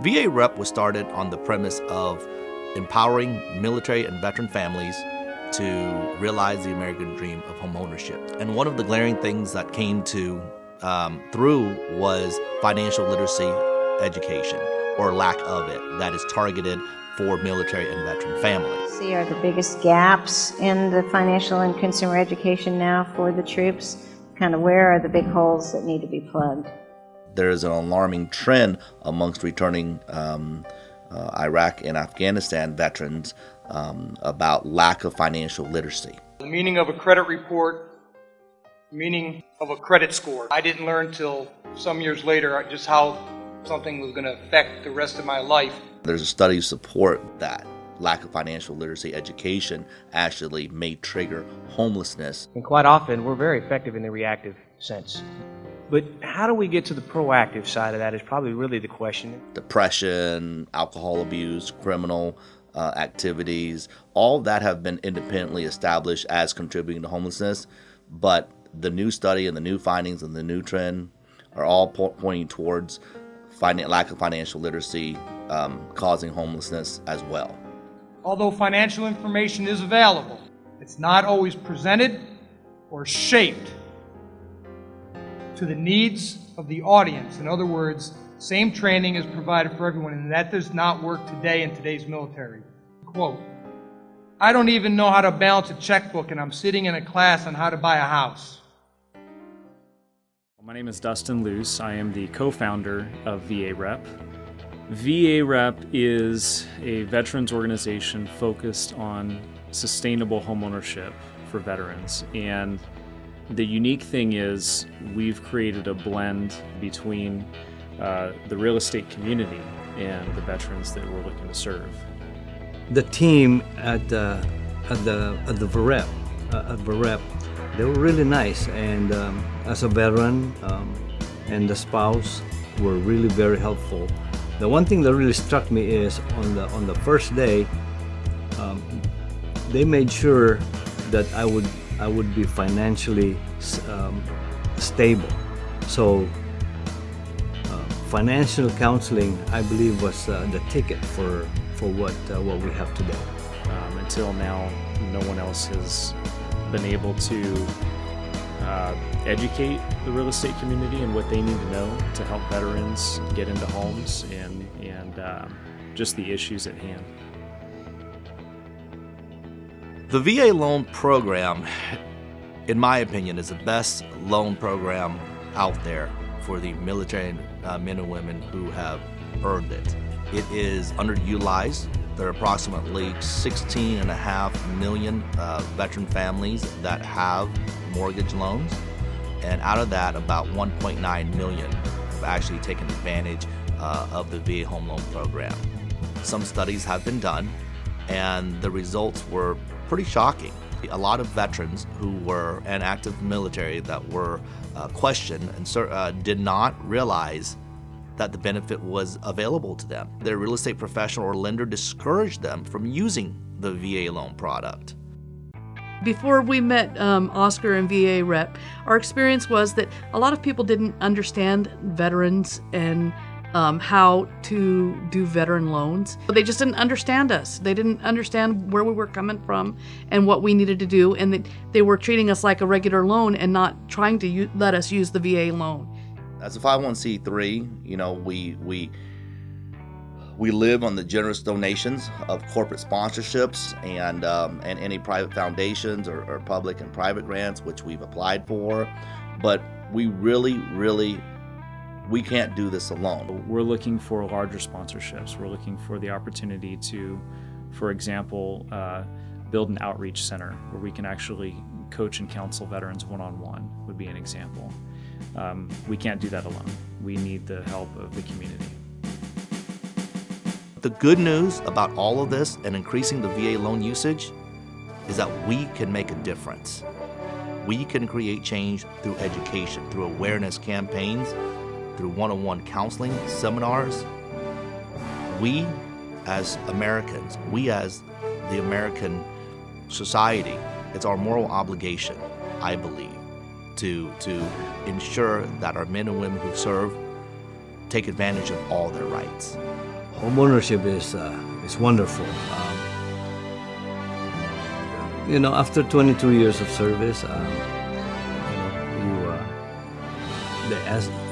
VA REP was started on the premise of empowering military and veteran families to realize the American dream of homeownership. And one of the glaring things that came through was financial literacy education, or lack of it, that is targeted for military and veteran families. See, are the biggest gaps in the financial and consumer education now for the troops? Kind of where are the big holes that need to be plugged? There is an alarming trend amongst returning Iraq and Afghanistan veterans about lack of financial literacy. The meaning of a credit report, the meaning of a credit score. I didn't learn till some years later just how something was going to affect the rest of my life. There's a study to support that lack of financial literacy education actually may trigger homelessness. And quite often, we're very effective in the reactive sense. But how do we get to the proactive side of that is probably really the question. Depression, alcohol abuse, criminal activities, all of that have been independently established as contributing to homelessness, but the new study and the new findings and the new trend are all pointing towards lack of financial literacy causing homelessness as well. Although financial information is available, it's not always presented or shaped to the needs of the audience. In other words, same training is provided for everyone, and that does not work today in today's military. Quote, I don't even know how to balance a checkbook, and I'm sitting in a class on how to buy a house. My name is Dustin Luce. I am the co-founder of VAREP. VAREP is a veterans organization focused on sustainable homeownership for veterans. And the unique thing is we've created a blend between the real estate community and the veterans that we're looking to serve. The team at VAREP, they were really nice, and as a veteran and the spouse were really very helpful. The one thing that really struck me is on the first day, they made sure that I would be financially stable. So financial counseling, I believe, was the ticket for what we have today. Until now, no one else has been able to educate the real estate community and what they need to know to help veterans get into homes and just the issues at hand. The VA loan program, in my opinion, is the best loan program out there for the military men and women who have earned it. It is underutilized. There are approximately 16.5 million veteran families that have mortgage loans, and out of that, about 1.9 million have actually taken advantage of the VA home loan program. Some studies have been done, and the results were pretty shocking. A lot of veterans who were in active military that were questioned and did not realize that the benefit was available to them. Their real estate professional or lender discouraged them from using the VA loan product. Before we met Oscar and VAREP, our experience was that a lot of people didn't understand veterans and how to do veteran loans. They just didn't understand us. They didn't understand where we were coming from and what we needed to do, and they were treating us like a regular loan and not trying to let us use the VA loan. As a 501c3, we live on the generous donations of corporate sponsorships and any private foundations or public and private grants, which we've applied for. But we we can't do this alone. We're looking for larger sponsorships. We're looking for the opportunity to, for example, build an outreach center where we can actually coach and counsel veterans one-on-one would be an example. We can't do that alone. We need the help of the community. The good news about all of this and increasing the VA loan usage is that we can make a difference. We can create change through education, through awareness campaigns, through one-on-one counseling, seminars. We as Americans, we as the American society, it's our moral obligation, I believe, to ensure that our men and women who serve take advantage of all their rights. homeownership is wonderful. After 22 years of service,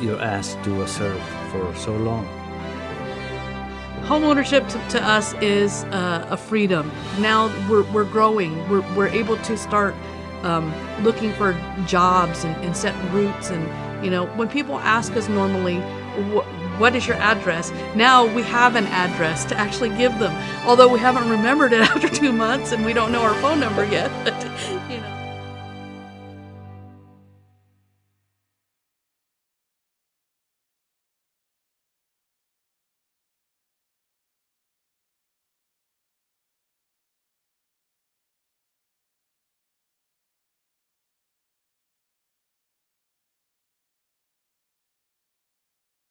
you're asked to serve for so long. Homeownership to us is a freedom. Now we're growing. We're able to start looking for jobs and set roots. And when people ask us normally, what is your address? Now we have an address to actually give them. Although we haven't remembered it after 2 months and we don't know our phone number yet. But,